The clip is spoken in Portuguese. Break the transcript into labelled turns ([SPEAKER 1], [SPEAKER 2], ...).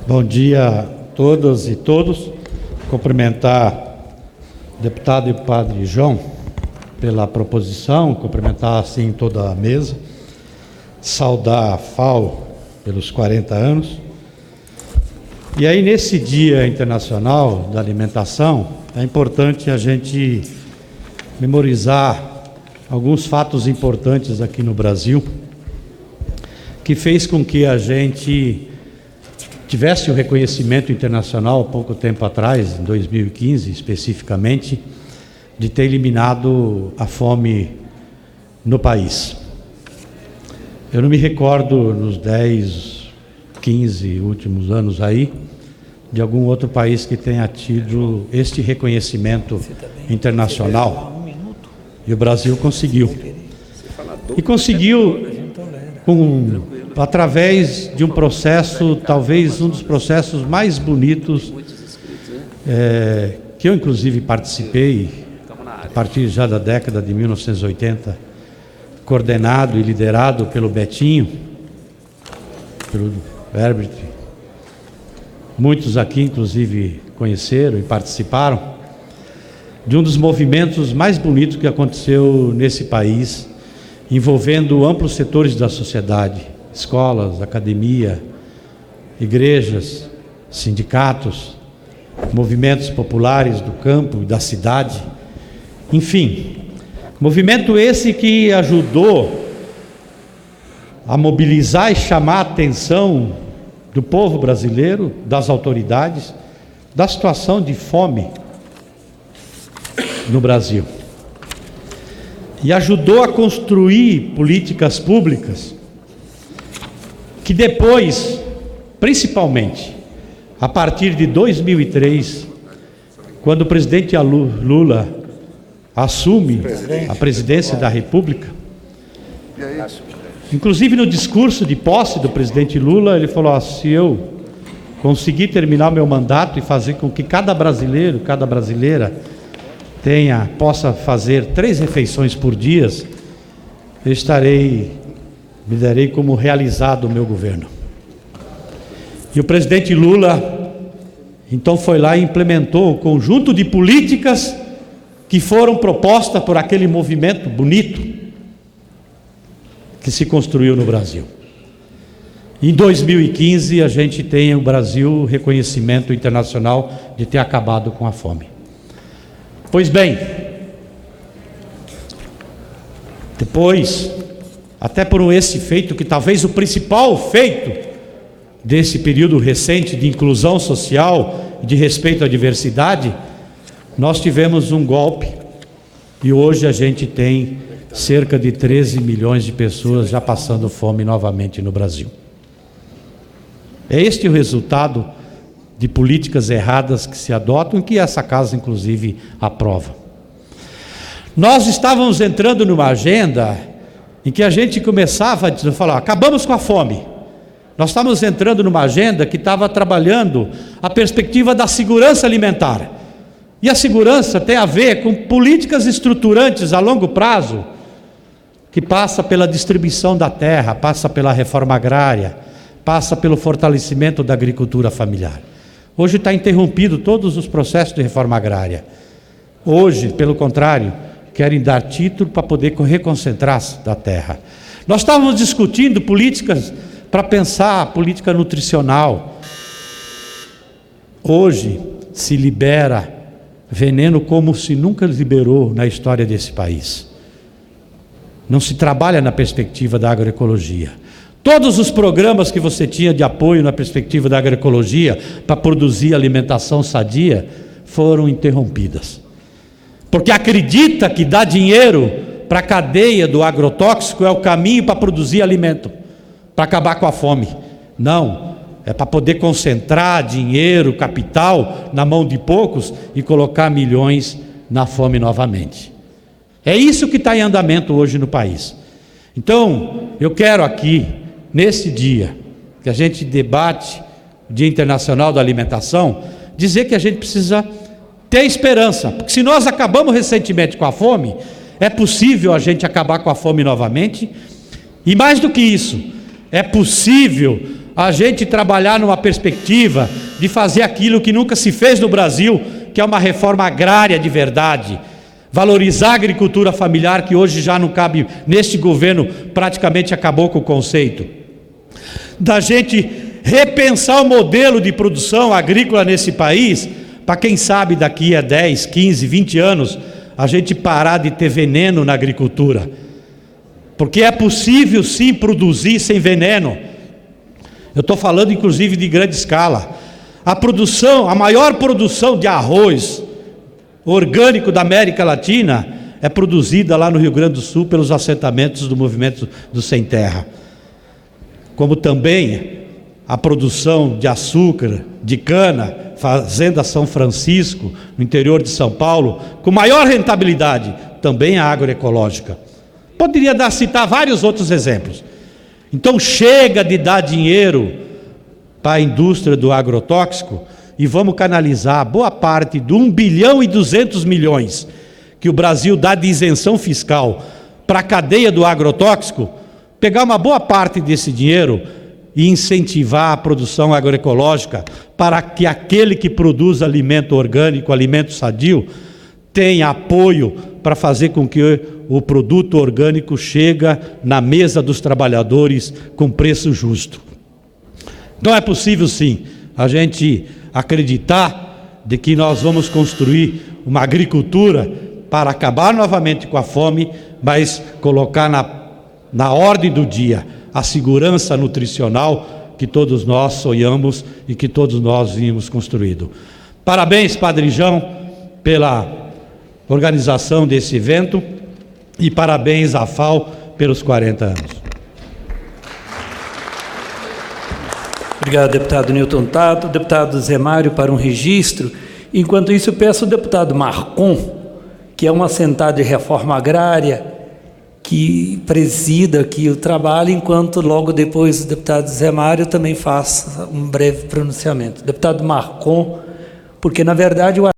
[SPEAKER 1] Bom dia a todas e todos. Cumprimentar o deputado e o padre João pela proposição, cumprimentar assim toda a mesa, saudar a FAO pelos 40 anos. E aí, nesse Dia Internacional da Alimentação, é importante a gente memorizar alguns fatos importantes aqui no Brasil, que fez com que a gente tivesse um reconhecimento internacional há pouco tempo atrás, em 2015 especificamente, de ter eliminado a fome no país. Eu não me recordo nos 10, 15 últimos anos aí, de algum outro país que tenha tido este reconhecimento internacional. E o Brasil conseguiu. E conseguiu através de um processo, talvez um dos processos mais bonitos, que eu inclusive participei, a partir já da década de 1980, coordenado e liderado pelo Betinho, pelo Herbert. Muitos aqui inclusive conheceram e participaram de um dos movimentos mais bonitos que aconteceu nesse país, envolvendo amplos setores da sociedade, escolas, academia, igrejas, sindicatos, movimentos populares do campo e da cidade, enfim, movimento esse que ajudou a mobilizar e chamar a atenção do povo brasileiro, das autoridades, da situação de fome no Brasil. E ajudou a construir políticas públicas que depois, principalmente, a partir de 2003, quando o presidente Lula assume a presidência da República, inclusive no discurso de posse do presidente Lula, ele falou: se eu conseguir terminar meu mandato e fazer com que cada brasileiro, cada brasileira possa fazer 3 refeições por dia, eu me darei como realizado o meu governo. E o presidente Lula, então, foi lá e implementou o conjunto de políticas que foram propostas por aquele movimento bonito que se construiu no Brasil. Em 2015, a gente tem o Brasil reconhecimento internacional de ter acabado com a fome. Pois bem, depois, até por esse feito, que talvez o principal feito desse período recente de inclusão social e de respeito à diversidade, nós tivemos um golpe e hoje a gente tem cerca de 13 milhões de pessoas já passando fome novamente no Brasil. É este o resultado de políticas erradas que se adotam e que essa casa inclusive aprova. Nós estávamos entrando numa agenda em que a gente começava a falar: acabamos com a fome. Nós estávamos entrando numa agenda que estava trabalhando a perspectiva da segurança alimentar. E a segurança tem a ver com políticas estruturantes a longo prazo, que passa pela distribuição da terra, passa pela reforma agrária, passa pelo fortalecimento da agricultura familiar. Hoje está interrompido todos os processos de reforma agrária. Hoje, pelo contrário, querem dar título para poder reconcentrar-se da terra. Nós estávamos discutindo políticas para pensar a política nutricional. Hoje se libera veneno como se nunca liberou na história desse país. Não se trabalha na perspectiva da agroecologia. Todos os programas que você tinha de apoio na perspectiva da agroecologia para produzir alimentação sadia foram interrompidas. Porque acredita que dar dinheiro para a cadeia do agrotóxico é o caminho para produzir alimento, para acabar com a fome. Não, é para poder concentrar dinheiro, capital na mão de poucos e colocar milhões na fome novamente. É isso que está em andamento hoje no país. Então, eu quero aqui, nesse dia que a gente debate o Dia Internacional da Alimentação, dizer que a gente precisa ter esperança, porque se nós acabamos recentemente com a fome, é possível a gente acabar com a fome novamente, e mais do que isso, é possível a gente trabalhar numa perspectiva de fazer aquilo que nunca se fez no Brasil, que é uma reforma agrária de verdade, valorizar a agricultura familiar, que hoje já não cabe neste governo, praticamente acabou com o conceito, da gente repensar o modelo de produção agrícola nesse país, para quem sabe daqui a 10, 15, 20 anos, a gente parar de ter veneno na agricultura, porque é possível sim produzir sem veneno. Eu estou falando inclusive de grande escala. A maior produção de arroz orgânico da América Latina é produzida lá no Rio Grande do Sul pelos assentamentos do movimento do Sem Terra. Como também a produção de açúcar, de cana, Fazenda São Francisco, no interior de São Paulo, com maior rentabilidade, também a agroecológica. Poderia citar vários outros exemplos. Então chega de dar dinheiro para a indústria do agrotóxico e vamos canalizar boa parte do 1 bilhão e 200 milhões que o Brasil dá de isenção fiscal para a cadeia do agrotóxico, pegar uma boa parte desse dinheiro e incentivar a produção agroecológica para que aquele que produz alimento orgânico, alimento sadio, tenha apoio para fazer com que o produto orgânico chegue na mesa dos trabalhadores com preço justo. Então é possível sim a gente acreditar de que nós vamos construir uma agricultura para acabar novamente com a fome, mas colocar na ordem do dia a segurança nutricional que todos nós sonhamos e que todos nós vimos construído. Parabéns, Padre João, pela organização desse evento e parabéns à FAO pelos 40 anos.
[SPEAKER 2] Obrigado, deputado Newton Tato. Deputado Zé Mário, para um registro. Enquanto isso, eu peço ao deputado Marcon, que é um assentado de reforma agrária, que presida aqui o trabalho, enquanto logo depois o deputado Zé Mário também faça um breve pronunciamento. Deputado Marcon, porque na verdade o